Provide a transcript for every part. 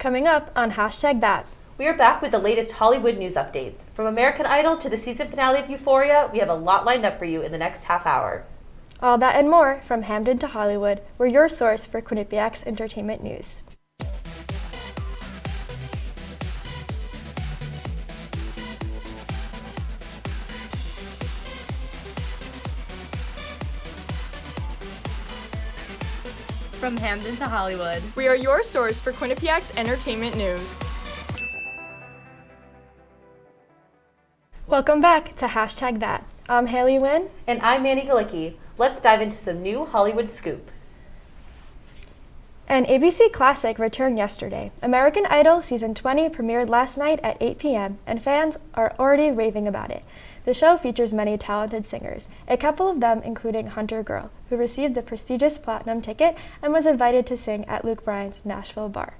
Coming up on Hashtag That. We are back with the latest Hollywood news updates. From American Idol to the season finale of Euphoria, we have a lot lined up for you in the next half hour. All that and more from Hamden to Hollywood. We're your source for Quinnipiac's entertainment news. From Hamden to Hollywood. We are your source for Quinnipiac's entertainment news. Welcome back to Hashtag That. I'm Haley Wynn. And I'm Manny Galicki. Let's dive into some new Hollywood scoop. An ABC classic returned yesterday. American Idol Season 20 premiered last night at 8 p.m., and fans are already raving about it. The show features many talented singers, a couple of them including Hunter Girl, who received the prestigious platinum ticket and was invited to sing at Luke Bryan's Nashville bar.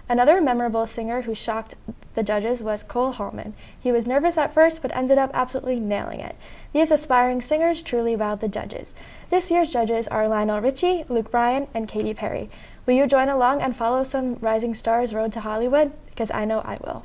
Another memorable singer who shocked the judges was Cole Hallman. He was nervous at first, but ended up absolutely nailing it. These aspiring singers truly wowed the judges. This year's judges are Lionel Richie, Luke Bryan, and Katy Perry. Will you join along and follow some rising stars' road to Hollywood? Because I know I will.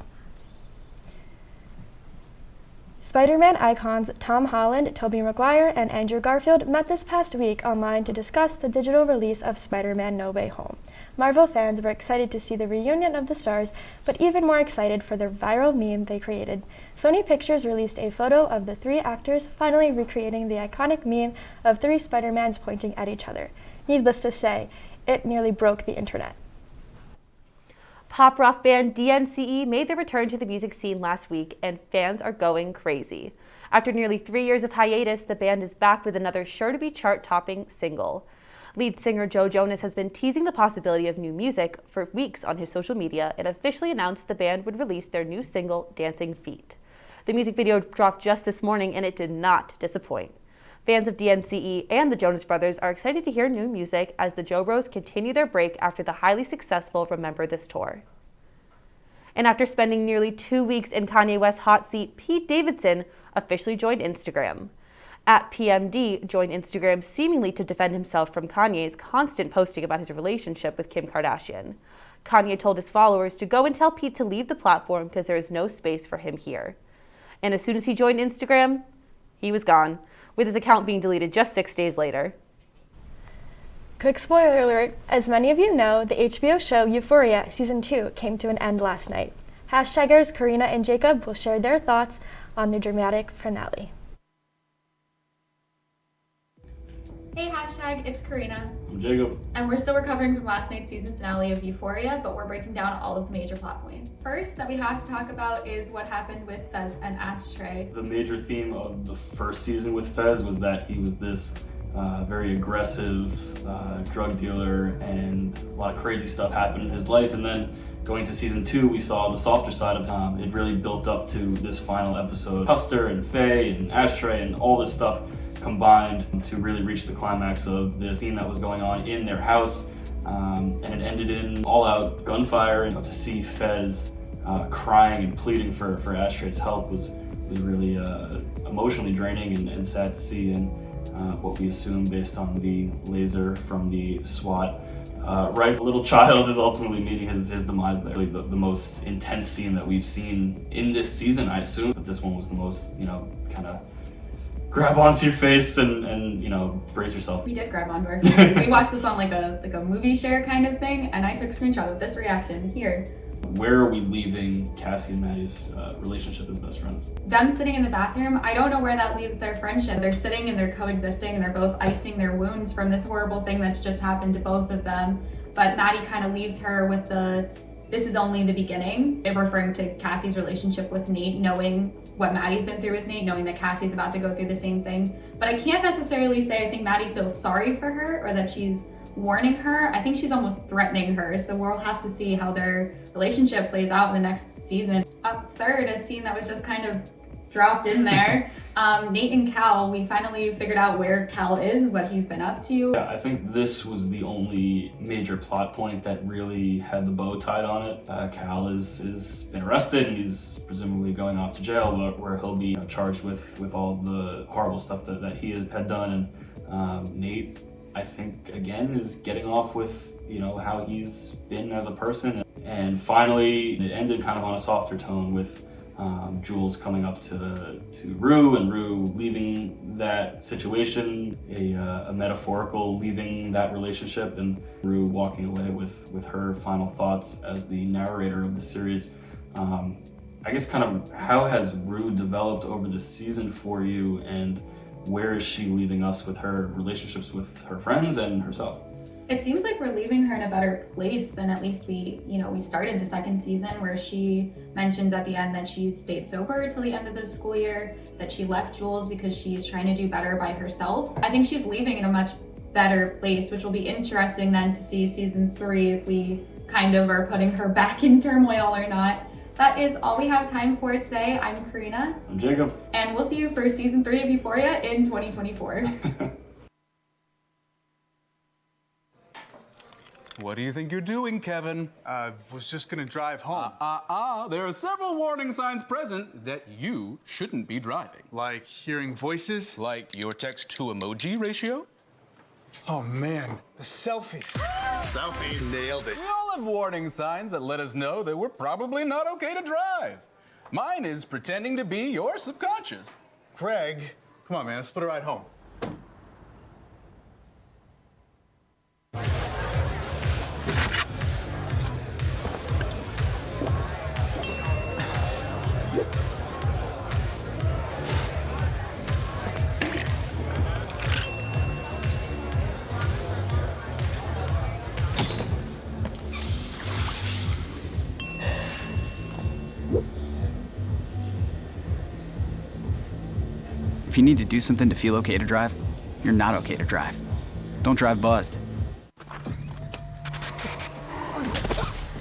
Spider-Man icons Tom Holland, Tobey Maguire, and Andrew Garfield met this past week online to discuss the digital release of Spider-Man No Way Home. Marvel fans were excited to see the reunion of the stars, but even more excited for the viral meme they created. Sony Pictures released a photo of the three actors finally recreating the iconic meme of three Spider-Mans pointing at each other. Needless to say, it nearly broke the internet. Pop rock band DNCE made their return to the music scene last week, and fans are going crazy. After nearly 3 years of hiatus, the band is back with another sure-to-be chart-topping single. Lead singer Joe Jonas has been teasing the possibility of new music for weeks on his social media and officially announced the band would release their new single, Dancing Feet. The music video dropped just this morning, and it did not disappoint. Fans of DNCE and the Jonas Brothers are excited to hear new music as the Joe Bros continue their break after the highly successful Remember This tour. And after spending nearly 2 weeks in Kanye West's hot seat, Pete Davidson officially joined Instagram. At PMD joined Instagram seemingly to defend himself from Kanye's constant posting about his relationship with Kim Kardashian. Kanye told his followers to go and tell Pete to leave the platform because there is no space for him here. And as soon as he joined Instagram, he was gone, with his account being deleted just 6 days later. Quick spoiler alert, as many of you know, the HBO show Euphoria Season 2 came to an end last night. Hashtaggers Karina and Jacob will share their thoughts on the dramatic finale. Hey hashtag, it's Karina. I'm Jacob. And we're still recovering from last night's season finale of Euphoria, but we're breaking down all of the major plot points. First that we have to talk about is what happened with Fez and Ashtray. The major theme of the first season with Fez was that he was this very aggressive drug dealer, and a lot of crazy stuff happened in his life. And then going to season 2, we saw the softer side of him. It really built up to this final episode. Custer and Faye and Ashtray and all this stuff combined to really reach the climax of the scene that was going on in their house, and it ended in all-out gunfire. And to see Fez crying and pleading for Ashtray's help was really emotionally draining and sad to see, and what we assume based on the laser from the SWAT rifle. Little child is ultimately meeting his demise there. Really the most intense scene that we've seen in this season, I assume, but this one was the most, kind of grab onto your face and brace yourself. We did grab onto our faces. We watched this on like a movie share kind of thing, and I took a screenshot of this reaction here. Where are we leaving Cassie and Maddie's relationship as best friends? Them sitting in the bathroom, I don't know where that leaves their friendship. They're sitting and they're coexisting and they're both icing their wounds from this horrible thing that's just happened to both of them. But Maddie kind of leaves her with this is only the beginning. They're referring to Cassie's relationship with Nate, knowing what Maddie's been through with Nate, knowing that Cassie's about to go through the same thing. But I can't necessarily say I think Maddie feels sorry for her or that she's warning her. I think she's almost threatening her. So we'll have to see how their relationship plays out in the next season. Up third, a scene that was just kind of dropped in there. Nate and Cal, we finally figured out where Cal is, what he's been up to. Yeah, I think this was the only major plot point that really had the bow tied on it. Cal is been arrested and he's presumably going off to jail, where he'll be charged with all the horrible stuff that he had done. And Nate, I think, again, is getting off with how he's been as a person. And finally, it ended kind of on a softer tone with Jules coming up to Rue, and Rue leaving that situation, a metaphorical leaving that relationship, and Rue walking away with her final thoughts as the narrator of the series. I guess kind of how has Rue developed over the season for you, and where is she leaving us with her relationships with her friends and herself? It seems like we're leaving her in a better place than at least we started the second season, where she mentions at the end that she stayed sober till the end of the school year, that she left Jules because she's trying to do better by herself. I think she's leaving in a much better place, which will be interesting then to see season 3 if we kind of are putting her back in turmoil or not. That is all we have time for today. I'm Karina. I'm Jacob. And we'll see you for season 3 of Euphoria in 2024. What do you think you're doing, Kevin? Was just gonna drive home. There are several warning signs present that you shouldn't be driving. Like hearing voices? Like your text-to-emoji ratio? Oh man, the selfies. Selfie, nailed it. We all have warning signs that let us know that we're probably not okay to drive. Mine is pretending to be your subconscious. Craig, come on man, let's split a ride home. If you need to do something to feel okay to drive, you're not okay to drive. Don't drive buzzed.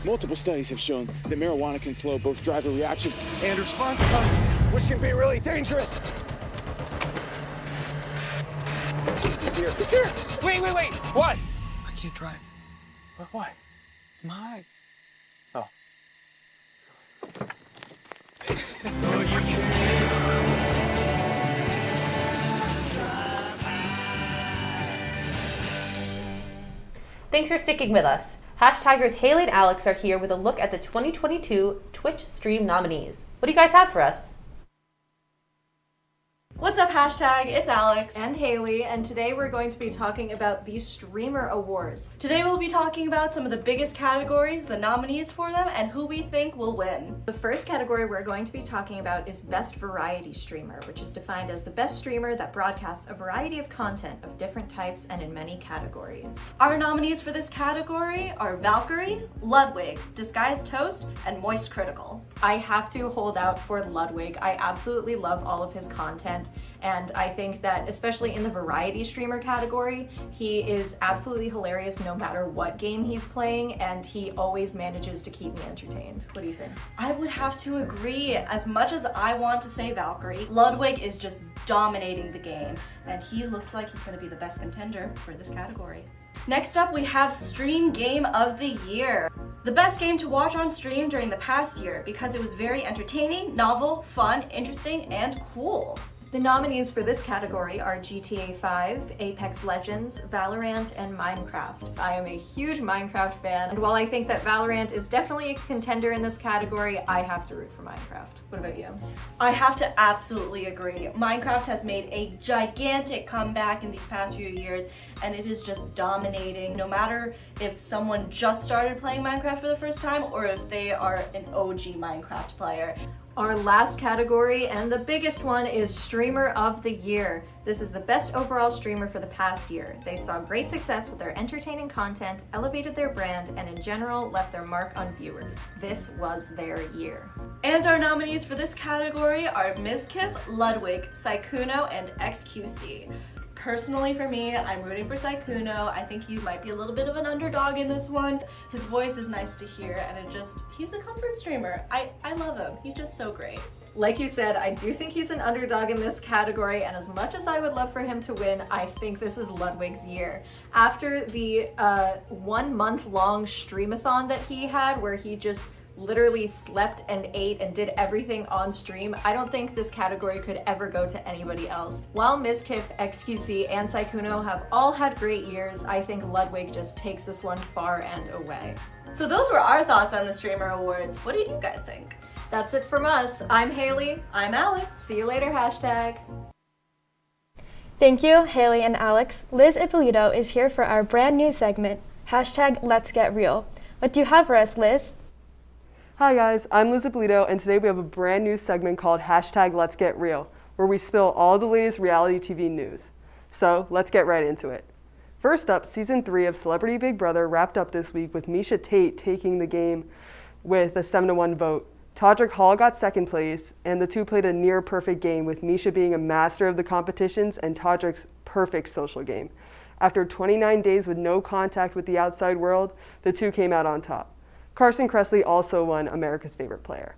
Multiple studies have shown that marijuana can slow both driver reaction and response time, which can be really dangerous. He's here. He's here. Wait. What? I can't drive. Why? My. Oh. Thanks for sticking with us. Hashtagers Haley and Alex are here with a look at the 2022 Twitch Stream nominees. What do you guys have for us? What's up, hashtag? It's Alex and Haley, and today we're going to be talking about the Streamer Awards. Today we'll be talking about some of the biggest categories, the nominees for them, and who we think will win. The first category we're going to be talking about is Best Variety Streamer, which is defined as the best streamer that broadcasts a variety of content of different types and in many categories. Our nominees for this category are Valkyrie, Ludwig, Disguised Toast, and Moist Critical. I have to hold out for Ludwig. I absolutely love all of his content. And I think that, especially in the variety streamer category, he is absolutely hilarious no matter what game he's playing, and he always manages to keep me entertained. What do you think? I would have to agree. As much as I want to say Valkyrie, Ludwig is just dominating the game, and he looks like he's going to be the best contender for this category. Next up, we have Stream Game of the Year. The best game to watch on stream during the past year because it was very entertaining, novel, fun, interesting, and cool. The nominees for this category are GTA 5, Apex Legends, Valorant, and Minecraft. I am a huge Minecraft fan, and while I think that Valorant is definitely a contender in this category, I have to root for Minecraft. What about you? I have to absolutely agree. Minecraft has made a gigantic comeback in these past few years, and it is just dominating. No matter if someone just started playing Minecraft for the first time or if they are an OG Minecraft player. Our last category, and the biggest one, is Streamer of the Year. This is the best overall streamer for the past year. They saw great success with their entertaining content, elevated their brand, and in general left their mark on viewers. This was their year. And our nominees for this category are Mizkif, Ludwig, Saikuno, and XQC. Personally, for me, I'm rooting for Saikuno. I think he might be a little bit of an underdog in this one. His voice is nice to hear, and he's a comfort streamer. I love him. He's just so great. Like you said, I do think he's an underdog in this category, and as much as I would love for him to win, I think this is Ludwig's year. After the 1 month long streamathon that he had, where he just literally slept and ate and did everything on stream, I don't think this category could ever go to anybody else. While Mizkif, XQC, and Saikuno have all had great years, I think Ludwig just takes this one far and away. So those were our thoughts on the Streamer Awards. What did you guys think? That's it from us. I'm Haley. I'm Alex. See you later, hashtag. Thank you, Haley and Alex. Liz Ippolito is here for our brand new segment, hashtag Let's Get Real. What do you have for us, Liz? Hi guys, I'm Liz Ippolito, and today we have a brand new segment called hashtag Let's Get Real, where we spill all the latest reality TV news. So let's get right into it. First up, season 3 of Celebrity Big Brother wrapped up this week with Misha Tate taking the game with a 7-1 vote. Todrick Hall got second place, and the two played a near perfect game, with Misha being a master of the competitions and Todrick's perfect social game. After 29 days with no contact with the outside world, the two came out on top. Carson Kressley also won America's Favorite Player.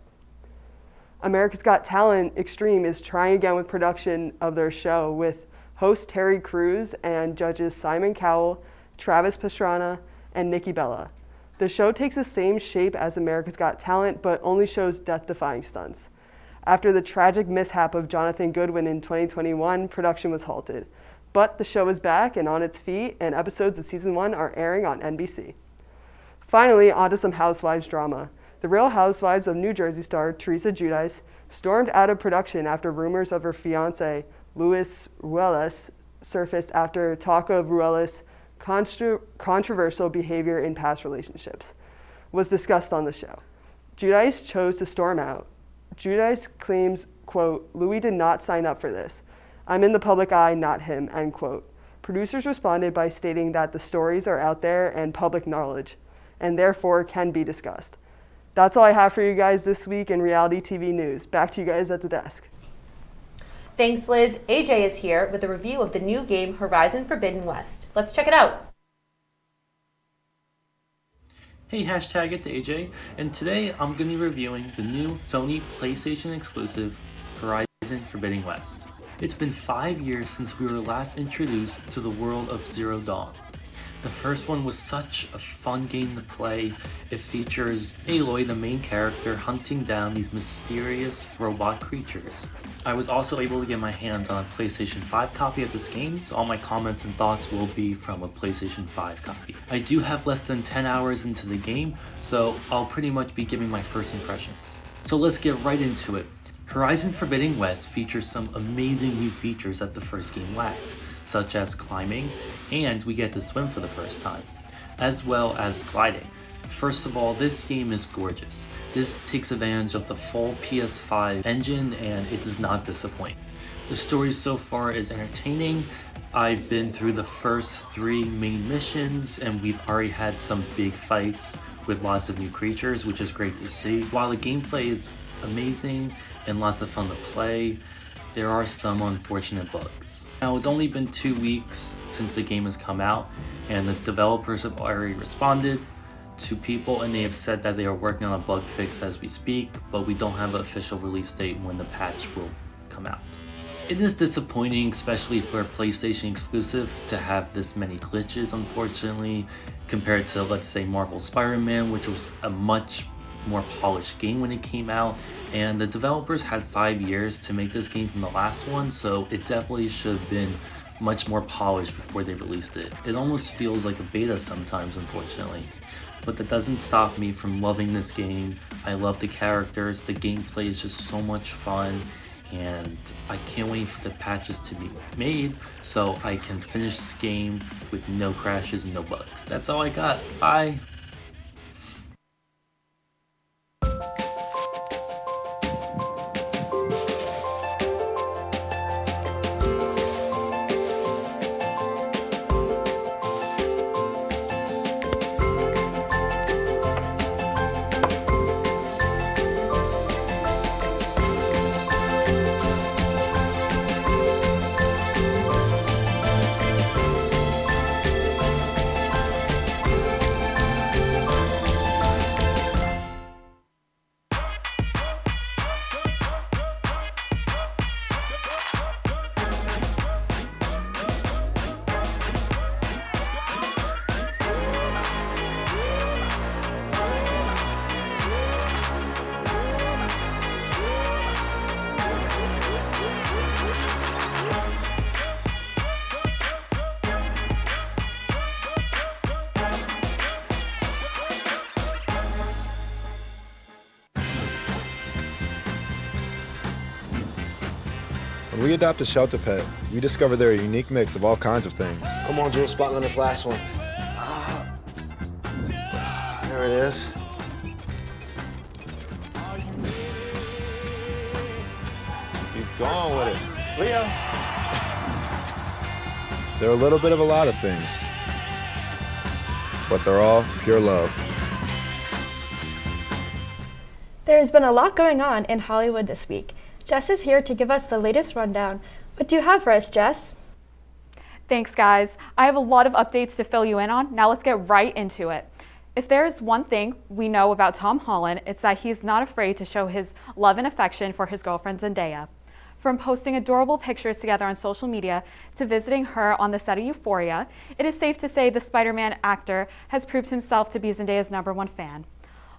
America's Got Talent Extreme is trying again with production of their show, with host Terry Crews and judges Simon Cowell, Travis Pastrana, and Nikki Bella. The show takes the same shape as America's Got Talent, but only shows death-defying stunts. After the tragic mishap of Jonathan Goodwin in 2021, production was halted. But the show is back and on its feet, and episodes of season 1 are airing on NBC. Finally, on to some Housewives drama. The Real Housewives of New Jersey star Teresa Giudice stormed out of production after rumors of her fiancé, Luis Ruelas, surfaced after talk of Ruelas' controversial behavior in past relationships was discussed on the show. Giudice chose to storm out. Giudice claims, quote, "Louis did not sign up for this. I'm in the public eye, not him," end quote. Producers responded by stating that the stories are out there and public knowledge, and therefore can be discussed. That's all I have for you guys this week in reality TV news. Back to you guys at the desk. Thanks, Liz. AJ is here with a review of the new game Horizon Forbidden West. Let's check it out. Hey, hashtag, it's AJ, and today I'm going to be reviewing the new Sony PlayStation exclusive Horizon Forbidden West. It's been 5 years since we were last introduced to the world of Zero Dawn. The first one was such a fun game to play. It features Aloy, the main character, hunting down these mysterious robot creatures. I was also able to get my hands on a PlayStation 5 copy of this game, so all my comments and thoughts will be from a PlayStation 5 copy. I do have less than 10 hours into the game, so I'll pretty much be giving my first impressions. So let's get right into it. Horizon Forbidden West features some amazing new features that the first game lacked, such as climbing, and we get to swim for the first time, as well as gliding. First of all, this game is gorgeous. This takes advantage of the full PS5 engine, and it does not disappoint. The story so far is entertaining. I've been through the first 3 main missions, and we've already had some big fights with lots of new creatures, which is great to see. While the gameplay is amazing and lots of fun to play, there are some unfortunate bugs. Now, it's only been 2 weeks since the game has come out, and the developers have already responded to people, and they have said that they are working on a bug fix as we speak, but we don't have an official release date when the patch will come out. It is disappointing, especially for a PlayStation exclusive, to have this many glitches, unfortunately, compared to, let's say, Marvel Spider-Man, which was a much more polished game when it came out, and the developers had 5 years to make this game from the last one, so it definitely should have been much more polished before they released it. It almost feels like a beta sometimes, unfortunately, but that doesn't stop me from loving this game. I love the characters, the gameplay is just so much fun, and I can't wait for the patches to be made so I can finish this game with no crashes and no bugs. That's all I got. Bye! When we adopt a shelter pet, we discover they're a unique mix of all kinds of things. Come on, Jules, spot on this last one. There it is. Keep going with it. Leo. They're a little bit of a lot of things, but they're all pure love. There's been a lot going on in Hollywood this week. Jess is here to give us the latest rundown. What do you have for us, Jess? Thanks, guys. I have a lot of updates to fill you in on. Now let's get right into it. If there's one thing we know about Tom Holland, it's that he's not afraid to show his love and affection for his girlfriend Zendaya. From posting adorable pictures together on social media to visiting her on the set of Euphoria, it is safe to say the Spider-Man actor has proved himself to be Zendaya's #1 fan.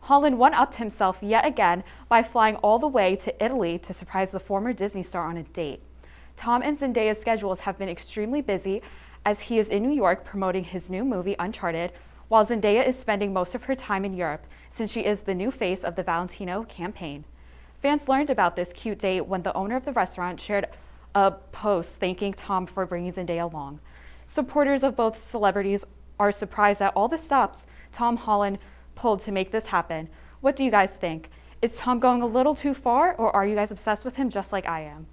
Holland one-upped himself yet again by flying all the way to Italy to surprise the former Disney star on a date. Tom and Zendaya's schedules have been extremely busy as he is in New York promoting his new movie Uncharted, while Zendaya is spending most of her time in Europe since she is the new face of the Valentino campaign. Fans learned about this cute date when the owner of the restaurant shared a post thanking Tom for bringing Zendaya along. Supporters of both celebrities are surprised at all the stops Tom Holland pulled to make this happen. What do you guys think? Is Tom going a little too far, or are you guys obsessed with him just like I am?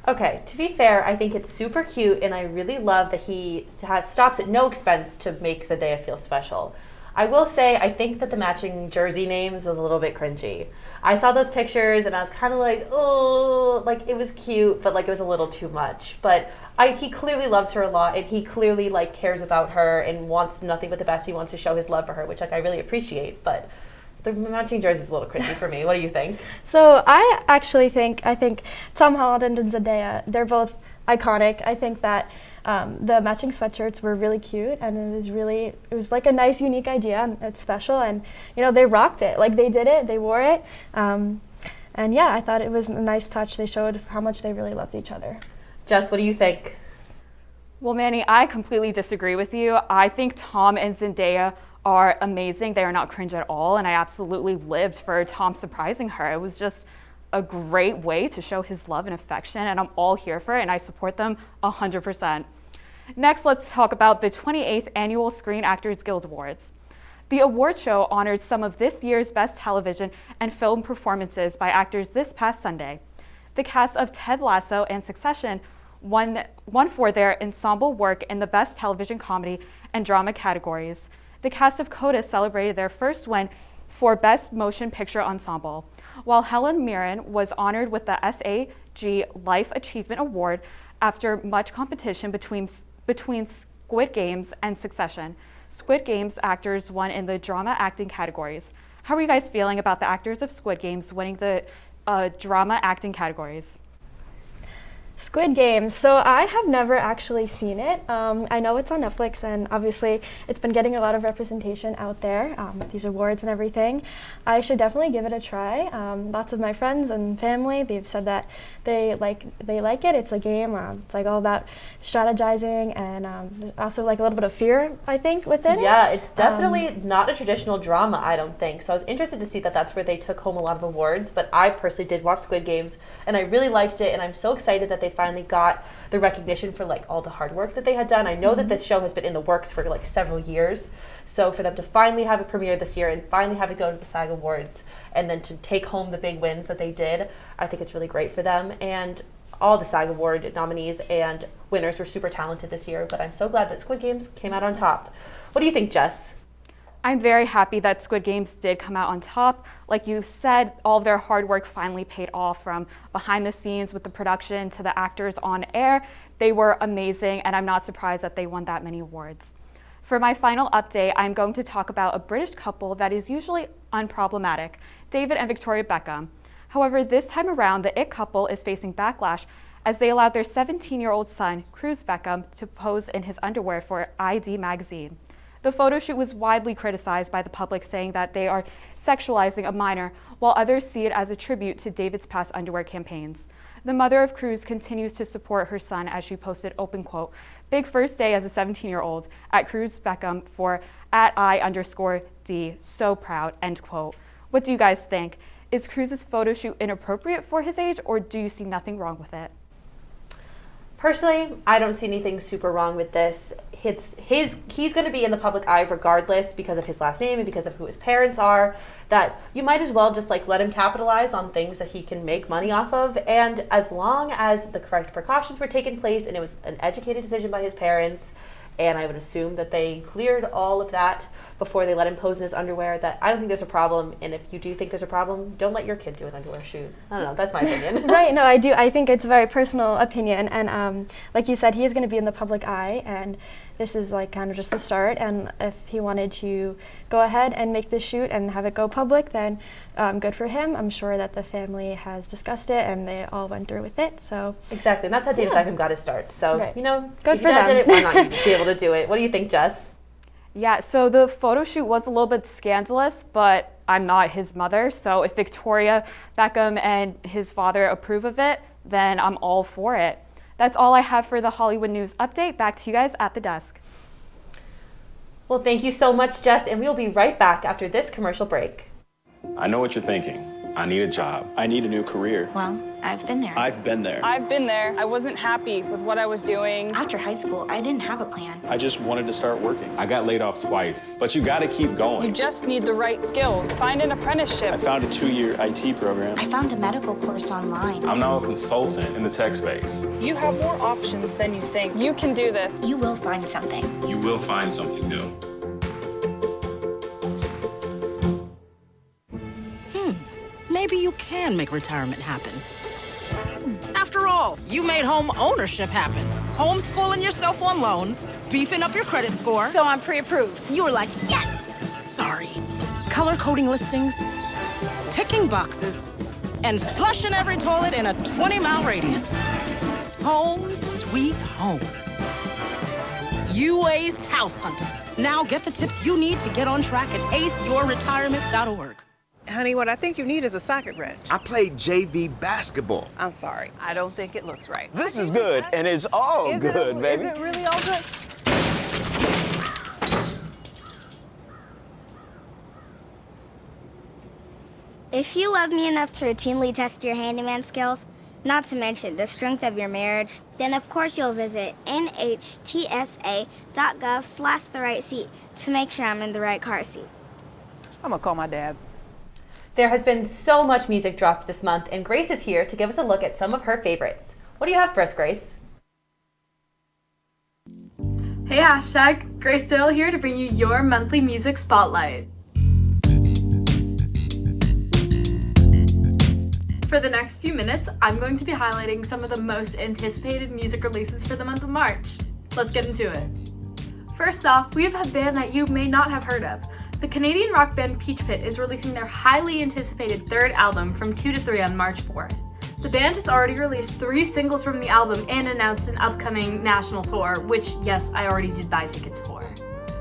Okay, to be fair, I think it's super cute, and I really love that he stops at no expense to make Zendaya feel special. I will say, I think that the matching jersey names was a little bit cringy. I saw those pictures, and I was kind of like, oh, like it was cute, but like it was a little too much. But he clearly loves her a lot, and he clearly like cares about her and wants nothing but the best. He wants to show his love for her, which like I really appreciate. But the matching jersey is a little cringy for me. What do you think? So I actually think Tom Holland and Zendaya, they're both iconic. I think that the matching sweatshirts were really cute, and it was like a nice, unique idea, and it's special, and they rocked it. Like they did it, they wore it, and yeah, I thought it was a nice touch. They showed how much they really loved each other. Jess, what do you think? Well, Manny, I completely disagree with you. I think Tom and Zendaya are amazing. They are not cringe at all, and I absolutely lived for Tom surprising her. It was just a great way to show his love and affection, and I'm all here for it, and I support them 100%. Next, let's talk about the 28th Annual Screen Actors Guild Awards. The award show honored some of this year's best television and film performances by actors this past Sunday. The cast of Ted Lasso and Succession won for their ensemble work in the Best Television Comedy and Drama categories. The cast of Coda celebrated their first win for Best Motion Picture Ensemble, while Helen Mirren was honored with the SAG Life Achievement Award after much competition between Squid Games and Succession. Squid Games actors won in the drama acting categories. How are you guys feeling about the actors of Squid Games winning the drama acting categories? Squid Games. So I have never actually seen it. I know it's on Netflix, and obviously it's been getting a lot of representation out there with these awards and everything. I should definitely give it a try. Lots of my friends and family, they've said that they like it. It's a game. It's like all about strategizing, and there's also like a little bit of fear, I think, within it. Yeah, it's definitely not a traditional drama, I don't think. So I was interested to see that that's where they took home a lot of awards. But I personally did watch Squid Games, and I really liked it, and I'm so excited that they finally got the recognition for like all the hard work that they had done. I know that this show has been in the works for like several years, so for them to finally have it premiere this year and finally have it go to the SAG Awards and then to take home the big wins that they did, I think it's really great for them. And all the SAG Award nominees and winners were super talented this year, but I'm so glad that Squid Games came out on top. What do you think, Jess? I'm very happy that Squid Games did come out on top. Like you said, all of their hard work finally paid off, from behind the scenes with the production to the actors on air. They were amazing, and I'm not surprised that they won that many awards. For my final update, I'm going to talk about a British couple that is usually unproblematic, David and Victoria Beckham. However, this time around, the It couple is facing backlash as they allowed their 17-year-old son, Cruz Beckham, to pose in his underwear for ID magazine. The photo shoot was widely criticized by the public, saying that they are sexualizing a minor, while others see it as a tribute to David's past underwear campaigns. The mother of Cruz continues to support her son as she posted, open quote, "Big first day as a 17-year-old at Cruz Beckham for @I_D, so proud," end quote. What do you guys think? Is Cruz's photo shoot inappropriate for his age, or do you see nothing wrong with it? Personally, I don't see anything super wrong with this. He's going to be in the public eye regardless because of his last name and because of who his parents are, that you might as well just like let him capitalize on things that he can make money off of. And as long as the correct precautions were taken place and it was an educated decision by his parents, and I would assume that they cleared all of that before they let him pose in his underwear, that I don't think there's a problem. And if you do think there's a problem, don't let your kid do an underwear shoot. I don't know, that's my opinion. Right, no, I do. I think it's a very personal opinion. And like you said, he is going to be in the public eye, and this is like kind of just the start. And if he wanted to go ahead and make this shoot and have it go public, then good for him. I'm sure that the family has discussed it and they all went through with it. So exactly, and that's how David Beckham got his start. So, right. you know, good if for your dad them. did it, why not you be able to do it? What do you think, Jess? Yeah, so the photo shoot was a little bit scandalous, but I'm not his mother, so if Victoria Beckham and his father approve of it, then I'm all for it. That's all I have for the Hollywood News update. Back to you guys at the desk. Well, thank you so much, Jess, and we'll be right back after this commercial break. I know what you're thinking. I need a job. I need a new career. Well, I've been there. I've been there. I've been there. I wasn't happy with what I was doing. After high school, I didn't have a plan. I just wanted to start working. I got laid off twice, but you gotta keep going. You just need the right skills. Find an apprenticeship. I found a 2-year IT program. I found a medical course online. I'm now a consultant in the tech space. You have more options than you think. You can do this. You will find something. You will find something new. Maybe you can make retirement happen. After all, you made home ownership happen. Homeschooling yourself on loans, beefing up your credit score. So I'm pre-approved. You were like, yes! Sorry. Color coding listings, ticking boxes, and flushing every toilet in a 20-mile radius. Home sweet home. You aced house hunting. Now get the tips you need to get on track at aceyourretirement.org. Honey, what I think you need is a socket wrench. I played JV basketball. I'm sorry. I don't think it looks right. This is good, and it's all good, baby. Is it really all good? If you love me enough to routinely test your handyman skills, not to mention the strength of your marriage, then of course you'll visit nhtsa.gov/therightseat to make sure I'm in the right car seat. I'm gonna call my dad. There has been so much music dropped this month, and Grace is here to give us a look at some of her favorites. What do you have for us, Grace? Hey hashtag, Grace Doyle here to bring you your monthly music spotlight. For the next few minutes, I'm going to be highlighting some of the most anticipated music releases for the month of March. Let's get into it. First off, we have a band that you may not have heard of. The Canadian rock band Peach Pit is releasing their highly anticipated third album From 2 to 3 on March 4th. The band has already released 3 singles from the album and announced an upcoming national tour, which, yes, I already did buy tickets for.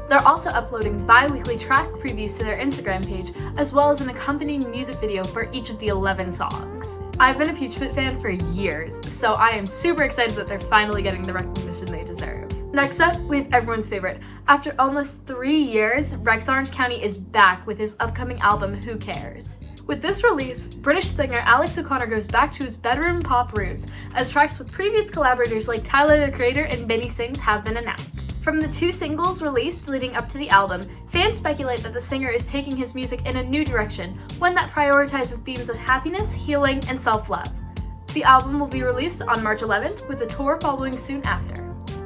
They're also uploading bi-weekly track previews to their Instagram page, as well as an accompanying music video for each of the 11 songs. I've been a Peach Pit fan for years, so I am super excited that they're finally getting the recognition they deserve. Next up, we have everyone's favorite. After almost 3 years, Rex Orange County is back with his upcoming album, Who Cares? With this release, British singer Alex O'Connor goes back to his bedroom pop roots, as tracks with previous collaborators like Tyler the Creator and Benny Sings have been announced. From the 2 singles released leading up to the album, fans speculate that the singer is taking his music in a new direction, one that prioritizes themes of happiness, healing, and self-love. The album will be released on March 11th, with a tour following soon after.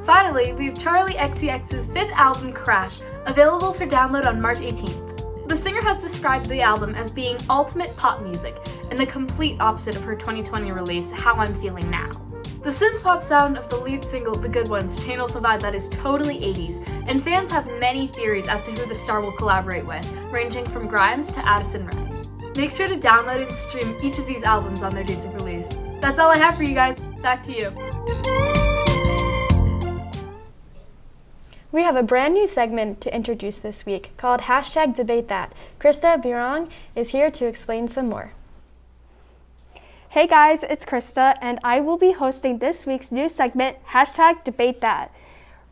Finally, we have Charlie XCX's 5th album, Crash, available for download on March 18th. The singer has described the album as being ultimate pop music, and the complete opposite of her 2020 release, How I'm Feeling Now. The synth-pop sound of the lead single, The Good Ones, channels a vibe that is totally 80s, and fans have many theories as to who the star will collaborate with, ranging from Grimes to Addison Rae. Make sure to download and stream each of these albums on their dates of release. That's all I have for you guys. Back to you. We have a brand new segment to introduce this week called Hashtag Debate That. Krista Birong is here to explain some more. Hey guys, it's Krista, and I will be hosting this week's new segment, Hashtag Debate That.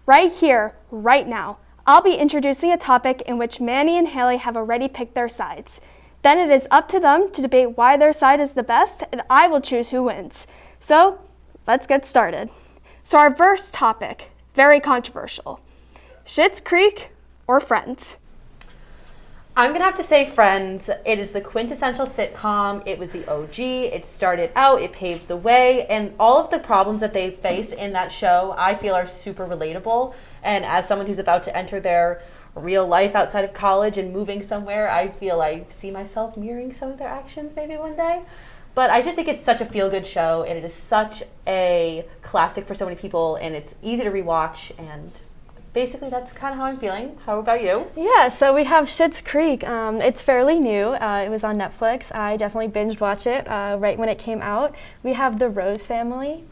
Right here, right now, I'll be introducing a topic in which Manny and Haley have already picked their sides. Then it is up to them to debate why their side is the best, and I will choose who wins. So, let's get started. So our first topic, very controversial. Schitt's Creek or Friends? I'm going to have to say Friends. It is the quintessential sitcom. It was the OG. It started out, it paved the way, and all of the problems that they face in that show, I feel are super relatable. And as someone who's about to enter their real life outside of college and moving somewhere, I feel I see myself mirroring some of their actions maybe one day. But I just think it's such a feel-good show, and it is such a classic for so many people, and it's easy to rewatch, and basically that's kind of how I'm feeling. How about you? Yeah, so we have Schitt's Creek. It's fairly new. It was on Netflix. I definitely binged watched it right when it came out. We have the Rose family.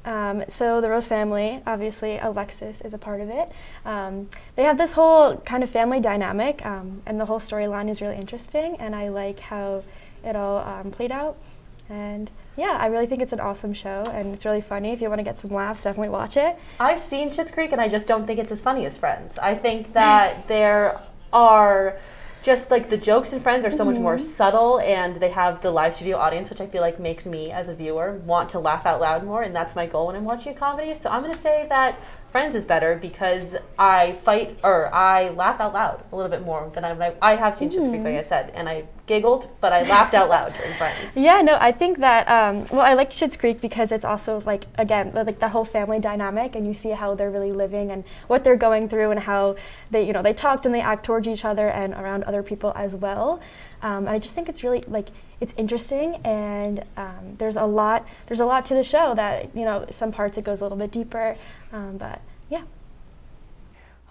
So the Rose family, obviously Alexis is a part of it. They have this whole kind of family dynamic, and the whole storyline is really interesting, and I like how it all played out. And yeah, I really think it's an awesome show, and it's really funny. If you want to get some laughs, definitely watch it. I've seen Schitt's Creek, and I just don't think it's as funny as Friends. I think that there are just like the jokes in Friends are so much more subtle, and they have the live studio audience, which I feel like makes me as a viewer want to laugh out loud more, and that's my goal when I'm watching a comedy. So I'm going to say that Friends is better because I laugh out loud a little bit more than I have seen Schitt's Creek, like I said, and I giggled, but I laughed out loud during Friends. Yeah, no, I think that, I like Schitt's Creek because it's also like, again, like the whole family dynamic, and you see how they're really living and what they're going through and how they, they talked and they act towards each other and around other people as well. I just think it's really like, it's interesting, and there's a lot to the show that, some parts it goes a little bit deeper, but yeah.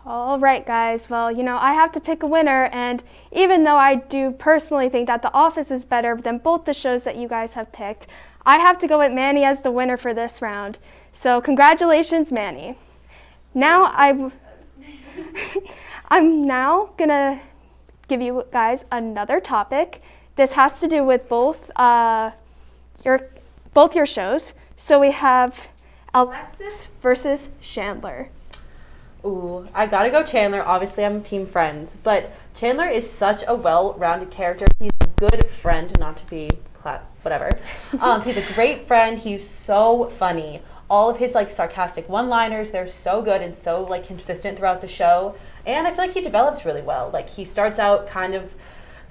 All right, guys. Well, I have to pick a winner, and even though I do personally think that The Office is better than both the shows that you guys have picked, I have to go with Manny as the winner for this round. So congratulations, Manny. Now I'm now gonna give you guys another topic. This has to do with both your shows. So we have Alexis versus Chandler. Ooh, I gotta go Chandler. Obviously, I'm Team Friends, but Chandler is such a well-rounded character. He's a good friend, not to be whatever. He's a great friend. He's so funny. All of his sarcastic one-liners, they're so good and so consistent throughout the show. And I feel like he develops really well. He starts out kind of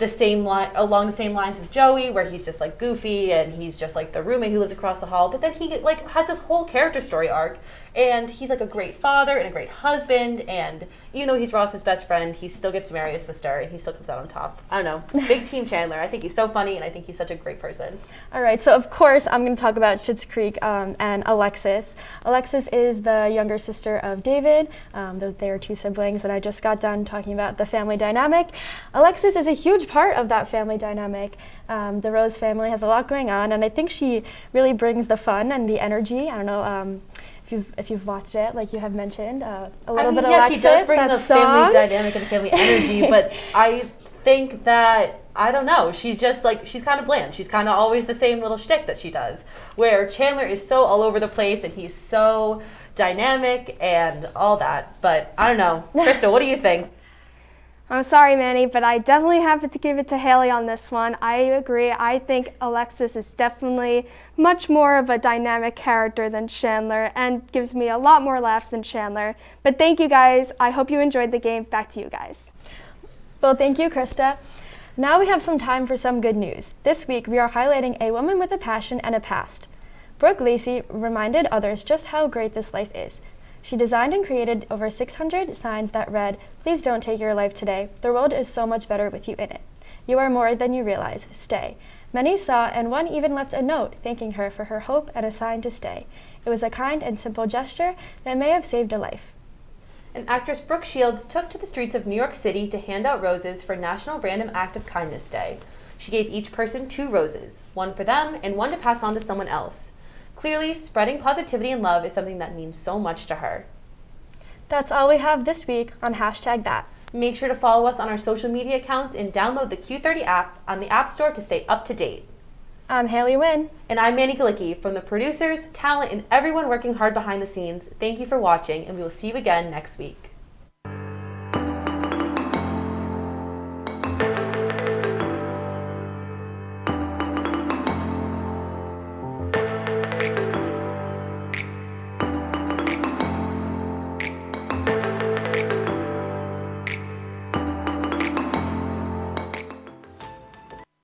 along the same lines as Joey, where he's just goofy and he's just the roommate who lives across the hall. But then he has this whole character story arc, and he's a great father and a great husband. And even though he's Ross's best friend, he still gets to marry his sister, and he still comes out on top. I don't know. Big Team Chandler. I think he's so funny, and I think he's such a great person. All right, so of course I'm going to talk about Schitt's Creek and Alexis. Alexis is the younger sister of David. They are two siblings, and I just got done talking about the family dynamic. Alexis is a huge part of that family dynamic. The Rose family has a lot going on, and I think she really brings the fun and the energy. I don't know if you've watched it, like you have mentioned, a little bit of Alexis. She does bring the song. family dynamic and the family energy, but I think that, I don't know, she's just she's kind of bland. She's kind of always the same little shtick that she does, where Chandler is so all over the place and he's so dynamic and all that. But I don't know. Crystal, what do you think? I'm sorry, Manny, but I definitely have to give it to Haley on this one. I agree. I think Alexis is definitely much more of a dynamic character than Chandler and gives me a lot more laughs than Chandler. But thank you, guys. I hope you enjoyed the game. Back to you guys. Well, thank you, Krista. Now we have some time for some good news. This week, we are highlighting a woman with a passion and a past. Brooke Lacey reminded others just how great this life is. She designed and created over 600 signs that read, "Please don't take your life today. The world is so much better with you in it. You are more than you realize. Stay." Many saw, and one even left a note thanking her for her hope and a sign to stay. It was a kind and simple gesture that may have saved a life. And actress Brooke Shields took to the streets of New York City to hand out roses for National Random Act of Kindness Day. She gave each person 2 roses, one for them and one to pass on to someone else. Clearly, spreading positivity and love is something that means so much to her. That's all we have this week on #that. Make sure to follow us on our social media accounts and download the Q30 app on the App Store to stay up to date. I'm Haley Wynn. And I'm Manny Galicki. From the producers, talent, and everyone working hard behind the scenes, thank you for watching, and we will see you again next week.